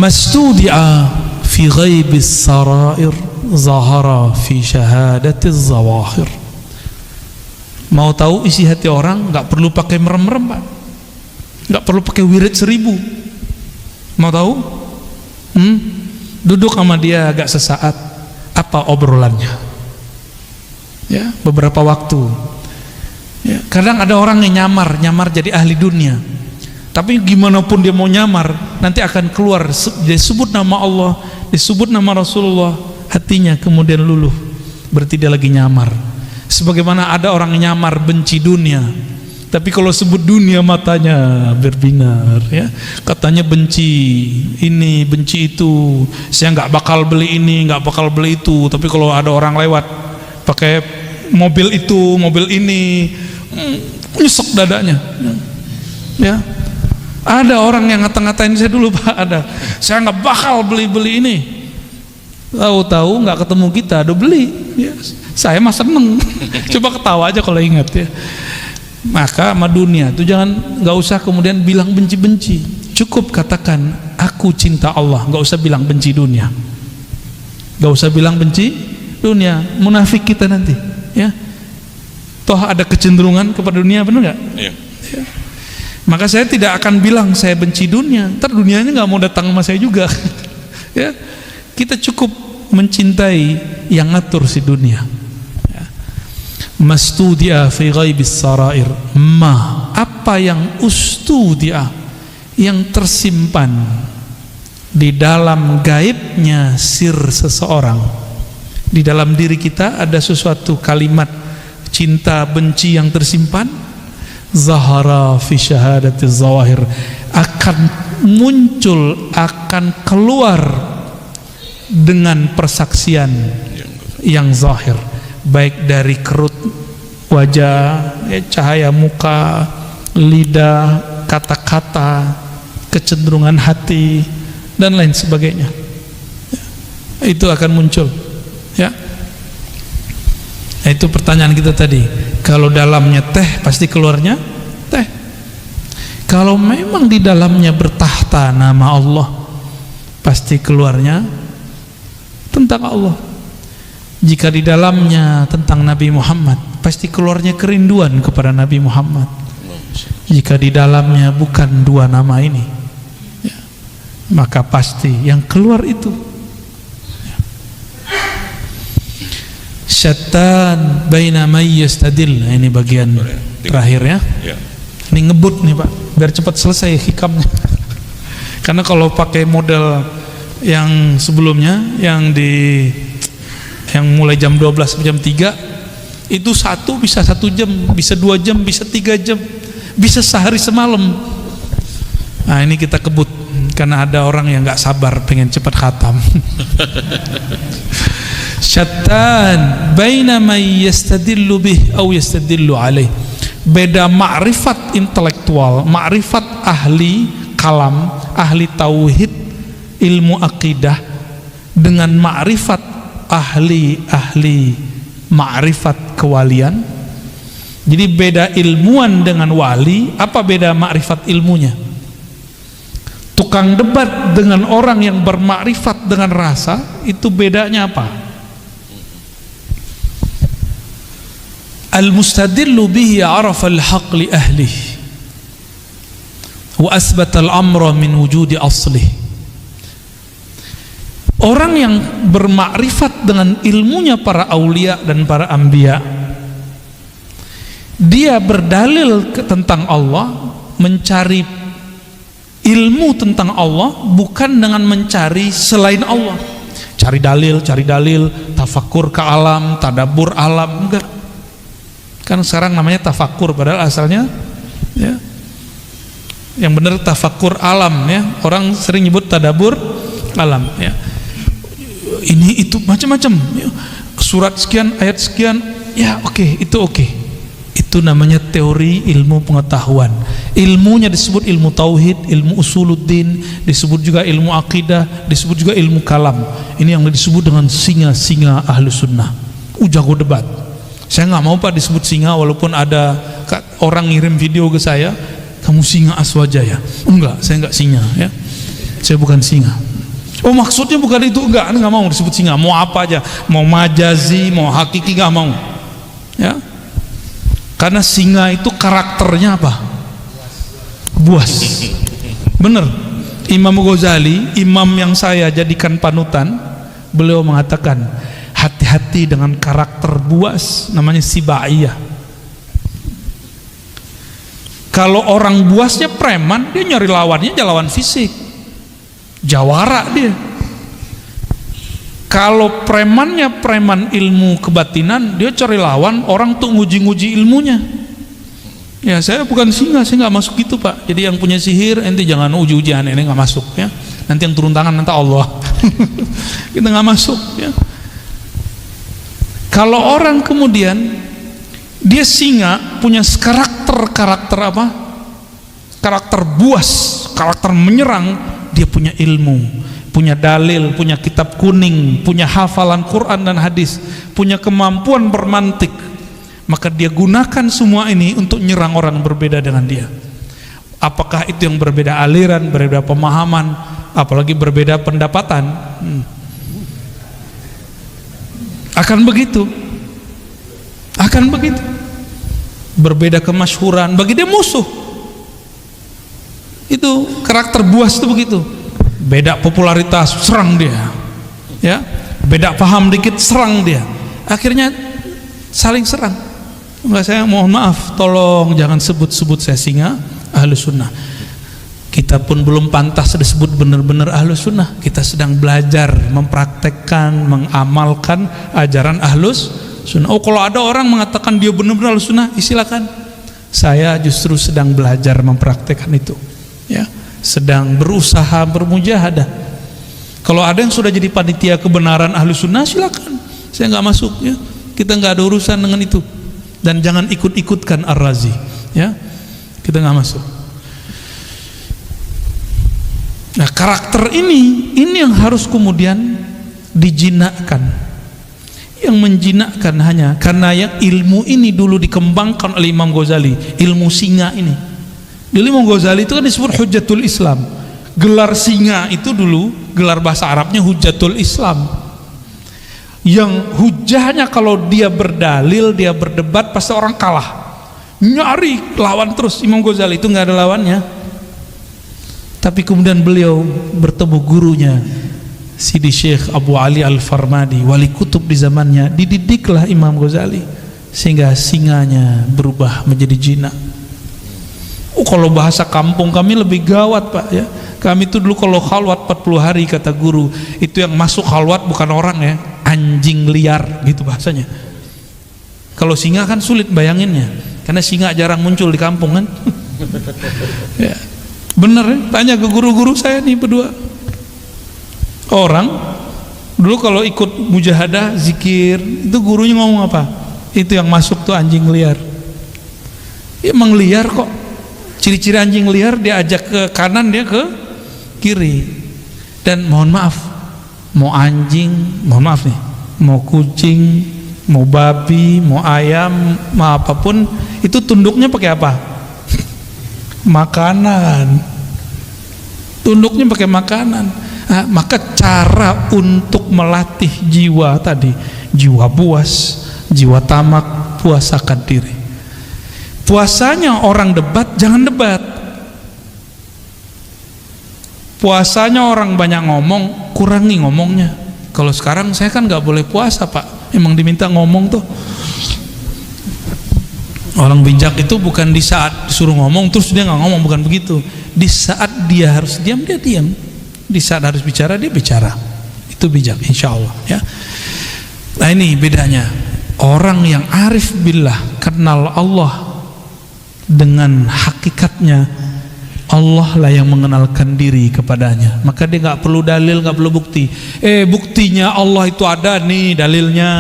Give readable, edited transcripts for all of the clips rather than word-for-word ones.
Mastudi'a fi ghaibis sarair zahara fi syahadatiz zawahir. Mau tahu isi hati orang, nggak perlu pakai merem-merem, Pak. Nggak perlu pakai wirid 1000. Mau tahu? Duduk sama dia agak sesaat, apa obrolannya? Ya, beberapa waktu. Ya, kadang ada orang yang nyamar jadi ahli dunia. Tapi gimana pun dia mau nyamar, nanti akan keluar disebut nama Allah, disebut nama Rasulullah, hatinya kemudian luluh. Berarti dia lagi nyamar. Sebagaimana ada orang nyamar benci dunia, tapi kalau sebut dunia matanya berbinar, ya. Katanya benci ini, benci itu. Saya nggak bakal beli ini, nggak bakal beli itu. Tapi kalau ada orang lewat pakai mobil itu, mobil ini, nyesek dadanya. Ya. Ada orang yang ngata-ngatain saya dulu, Pak, ada. Saya nggak bakal beli ini. Tahu-tahu nggak ketemu kita, udah beli. Ya. Saya mah seneng. Coba ketawa aja kalau ingat, ya. Maka sama dunia itu nggak usah kemudian bilang benci-benci. Cukup katakan aku cinta Allah, nggak usah bilang benci dunia. Nggak usah bilang benci dunia. Munafik kita nanti, ya. Toh ada kecenderungan kepada dunia, benar nggak? Iya. Ya. Maka saya tidak akan bilang saya benci dunia. Ntar dunianya nggak mau datang sama saya juga. Ya. Kita cukup mencintai yang ngatur si dunia. Mastudia fi ghaibis sarair, apa yang ustudia, yang tersimpan di dalam gaibnya sir seseorang. Di dalam diri kita ada sesuatu kalimat cinta benci yang tersimpan, zahara fi syahadatiz zawahir, akan muncul, akan keluar dengan persaksian yang zahir, baik dari kerut wajah, cahaya muka, lidah, kata-kata, kecenderungan hati, dan lain sebagainya. Itu akan muncul, ya. Nah, itu pertanyaan kita tadi. Kalau dalamnya teh, pasti keluarnya teh. Kalau memang di dalamnya bertahta nama Allah, pasti keluarnya tentang Allah. Jika di dalamnya tentang Nabi Muhammad, pasti keluarnya kerinduan kepada Nabi Muhammad. Jika di dalamnya bukan dua nama ini, ya, maka pasti yang keluar itu, ya. Syattan baina may yastadil. Nah, ini bagian terakhir, ya. Ini ngebut nih, Pak, biar cepat selesai hikamnya. Karena kalau pakai model yang sebelumnya, yang mulai jam 12 sampai jam 3 itu bisa 1 jam, bisa 2 jam, bisa 3 jam, bisa sehari semalam. Nah, ini kita kebut karena ada orang yang nggak sabar pengen cepat khatam. Syattan baina may yastadillu bih aw yastadillu alaih. Beda ma'rifat intelektual, ma'rifat ahli kalam, ahli tauhid, ilmu akidah, dengan ma'rifat ahli ma'rifat kewalian. Jadi beda ilmuwan dengan wali. Apa beda ma'rifat ilmunya? Tukang debat dengan orang yang bermakrifat dengan rasa, itu bedanya apa? Al-mustadillu bihi arafa al-haq li ahlih wa asbata al-amra min wujudi aslih. Orang yang bermakrifat dengan ilmunya para aulia dan para anbiya, dia berdalil tentang Allah, mencari ilmu tentang Allah bukan dengan mencari selain Allah. Cari dalil, tafakur ke alam, tadabbur alam, enggak. Kan sekarang namanya tafakur, padahal asalnya, ya, yang benar tafakur alam, ya. Orang sering nyebut tadabbur alam, ya. Ini itu macam-macam, surat sekian, ayat sekian, ya oke, itu oke. Itu namanya teori ilmu pengetahuan. Ilmunya disebut ilmu tauhid, ilmu usuluddin, disebut juga ilmu akidah, disebut juga ilmu kalam. Ini yang disebut dengan singa-singa ahlu sunnah. Jago debat. Saya nggak mau, Pak, disebut singa, walaupun ada orang ngirim video ke saya, kamu singa Aswaja ya? Enggak, saya enggak singa, ya. Saya bukan singa. Oh maksudnya bukan itu, enggak mau disebut singa, mau apa aja, mau majazi, mau hakiki, enggak mau. Ya, karena singa itu karakternya apa? Buas. Bener. Imam Ghazali, imam yang saya jadikan panutan, beliau mengatakan hati-hati dengan karakter buas, namanya sibaiyah. Kalau orang buasnya preman, dia nyari lawannya lawan fisik, jawara dia. Kalau premannya preman ilmu kebatinan, dia cari lawan orang tuh nguji-nguji ilmunya. Ya saya bukan singa, saya nggak masuk gitu Pak. Jadi yang punya sihir, ente jangan uji-ujian, ini nggak masuk ya. Nanti yang turun tangan nanti Allah. Kita nggak masuk ya. Kalau orang kemudian dia singa, punya karakter apa? Karakter buas, karakter menyerang, dia punya ilmu, punya dalil, punya kitab kuning, punya hafalan Quran dan hadis, punya kemampuan bermantik. Maka dia gunakan semua ini untuk nyerang orang berbeda dengan dia. Apakah itu yang berbeda aliran, berbeda pemahaman, apalagi berbeda pendapatan? Akan begitu. Berbeda kemasyhuran, bagi dia musuh. Itu karakter buas itu begitu. Beda popularitas, serang dia. Ya, beda paham dikit, serang dia. Akhirnya saling serang. Enggak, saya mohon maaf, tolong jangan sebut-sebut saya singa Ahlus Sunnah. Kita pun belum pantas disebut benar-benar Ahlus Sunnah. Kita sedang belajar, mempraktekkan, mengamalkan ajaran Ahlus Sunnah. Oh, kalau ada orang mengatakan dia benar-benar Ahlus Sunnah, silakan. Saya justru sedang belajar mempraktekkan itu. Ya, sedang berusaha bermujahadah. Kalau ada yang sudah jadi panitia kebenaran Ahlus Sunnah, silakan. Saya nggak masuk ya. Kita nggak ada urusan dengan itu. Dan jangan ikut-ikutkan Ar-Razi ya, kita nggak masuk. Nah karakter ini yang harus kemudian dijinakkan. Yang menjinakkan hanya karena yang ilmu ini dulu dikembangkan oleh Imam Ghazali, ilmu singa ini. Dulu Imam Ghazali itu kan disebut Hujjatul Islam. Gelar singa itu dulu gelar bahasa Arabnya Hujjatul Islam. Yang hujahnya kalau dia berdalil, dia berdebat, pasti orang kalah, nyari lawan terus. Imam Ghazali itu nggak ada lawannya. Tapi kemudian beliau bertemu gurunya Sidi Syekh Abu Ali Al-Farmadi, wali kutub di zamannya. Dididiklah Imam Ghazali sehingga singanya berubah menjadi jinak. Kalau bahasa kampung kami lebih gawat Pak ya. Kami itu dulu kalau khalwat 40 hari kata guru, itu yang masuk khalwat bukan orang ya, anjing liar gitu bahasanya. Kalau singa kan sulit bayanginnya, karena singa jarang muncul di kampung kan. Ya. Bener ya, tanya ke guru-guru saya nih berdua. Orang dulu kalau ikut mujahadah zikir, itu gurunya ngomong apa? Itu yang masuk tuh anjing liar. Ya, emang liar kok. Ciri-ciri anjing liar, dia ajak ke kanan, dia ke kiri. Dan mohon maaf, mau anjing, mohon maaf nih, mau kucing, mau babi, mau ayam, mau apapun, itu tunduknya pakai apa? Makanan. Tunduknya pakai makanan. Nah, maka cara untuk melatih jiwa tadi, jiwa buas, jiwa tamak, puasakan diri. Puasanya orang debat, jangan debat. Puasanya orang banyak ngomong, kurangi ngomongnya. Kalau sekarang saya kan nggak boleh puasa Pak, emang diminta ngomong tuh. Orang bijak itu bukan di saat disuruh ngomong terus dia nggak ngomong, bukan begitu. Di saat dia harus diam, dia diam. Di saat harus bicara, dia bicara. Itu bijak, insya Allah ya. Nah ini bedanya. Orang yang arif billah, kenal Allah dengan hakikatnya, Allah lah yang mengenalkan diri kepadanya. Maka dia nggak perlu dalil, nggak perlu bukti. Buktinya Allah itu ada nih, dalilnya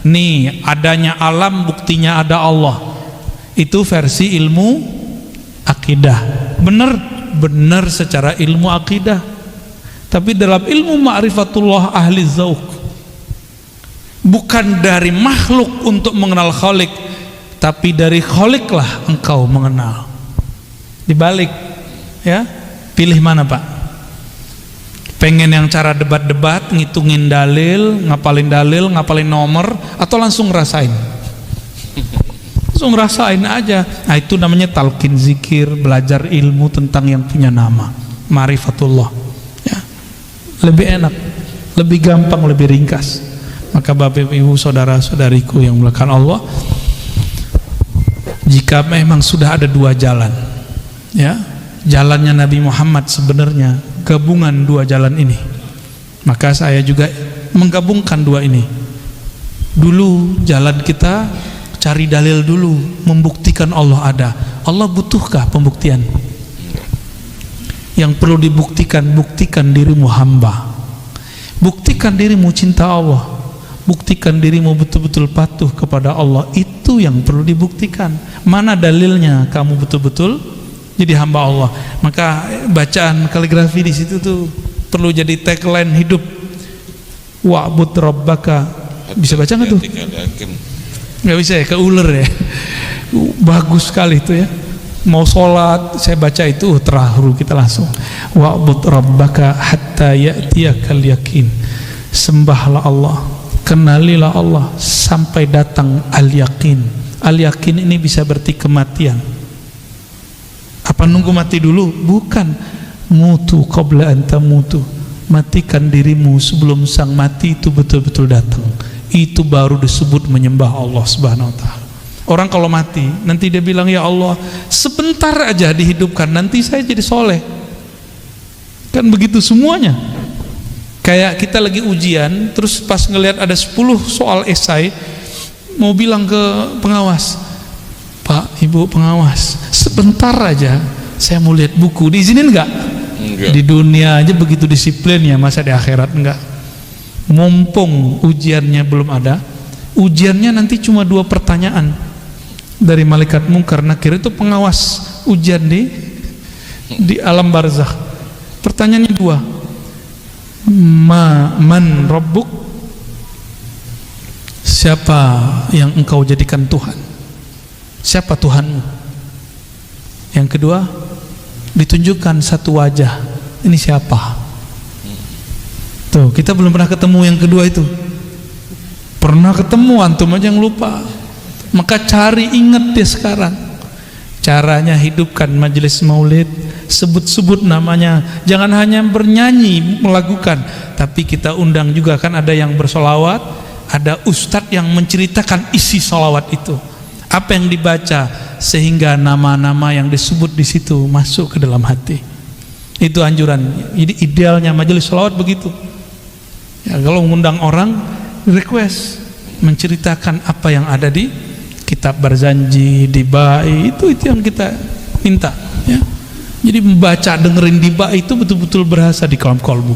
nih, adanya alam, buktinya ada Allah. Itu versi ilmu akidah. Benar secara ilmu akidah. Tapi dalam ilmu ma'rifatullah ahli zauq, bukan dari makhluk untuk mengenal Khalik, tapi dari Khaliklah engkau mengenal. Dibalik ya, pilih mana Pak? Pengen yang cara debat-debat, ngitungin dalil, ngapalin nomor, atau langsung ngerasain? Langsung ngerasain aja. Nah, itu namanya talqin zikir, belajar ilmu tentang yang punya nama, ma'rifatullah. Ya. Lebih enak, lebih gampang, lebih ringkas. Maka Bapak Ibu saudara-saudariku yang dimuliakan Allah, jika memang sudah ada dua jalan, ya, jalannya Nabi Muhammad sebenarnya gabungan dua jalan ini, maka saya juga menggabungkan dua ini. Dulu jalan kita cari dalil dulu, membuktikan Allah ada. Allah butuhkah pembuktian? Yang perlu dibuktikan, buktikan dirimu hamba, buktikan dirimu cinta Allah, buktikan dirimu betul-betul patuh kepada Allah. Itu yang perlu dibuktikan. Mana dalilnya kamu betul-betul jadi hamba Allah? Maka bacaan kaligrafi di situ tuh perlu jadi tagline hidup. Wa'bud rabbaka. Bisa baca nggak tuh? Nggak bisa ya, keuler ya. Bagus sekali itu ya. Mau sholat saya baca itu terharu kita langsung. Wa'bud rabbaka hatta ya'tiyakal yakin. Sembahlah Allah, kenalilah Allah sampai datang al-yakin. Al-yakin ini bisa berarti kematian. Apa nunggu mati dulu? Bukan. Mutu qabla an tamutu. Matikan dirimu sebelum sang mati itu betul-betul datang. Itu baru disebut menyembah Allah Subhanahu wa ta'ala. Orang kalau mati nanti dia bilang, ya Allah sebentar aja dihidupkan, nanti saya jadi soleh. Kan begitu semuanya. Kayak kita lagi ujian, terus pas ngelihat ada 10 soal esai, mau bilang ke pengawas, Pak, Ibu pengawas, sebentar aja saya mau lihat buku, diizinin enggak? Di dunia aja begitu disiplinnya, masa di akhirat enggak? Mumpung ujiannya belum ada, ujiannya nanti cuma 2 pertanyaan dari malaikat mungkar nakir, itu pengawas ujian di alam barzakh. Pertanyaannya 2, man rabbuk, siapa yang engkau jadikan Tuhan, siapa Tuhanmu? Yang kedua, ditunjukkan satu wajah, ini siapa? Tuh, kita belum pernah ketemu yang kedua itu. Pernah ketemu, antum aja yang lupa. Maka cari, ingat dia sekarang. Caranya hidupkan majelis maulid, sebut-sebut namanya. Jangan hanya bernyanyi melakukan, tapi kita undang juga, kan ada yang bersolawat, ada ustadz yang menceritakan isi solawat itu, apa yang dibaca, sehingga nama-nama yang disebut di situ masuk ke dalam hati. Itu anjuran. Jadi idealnya majelis solawat begitu. Ya, kalau mengundang orang, request menceritakan apa yang ada di kitab Barzanji, di Ba'i, itu yang kita minta, ya. Jadi membaca, dengerin di Ba'i itu betul-betul berasa di kolbu.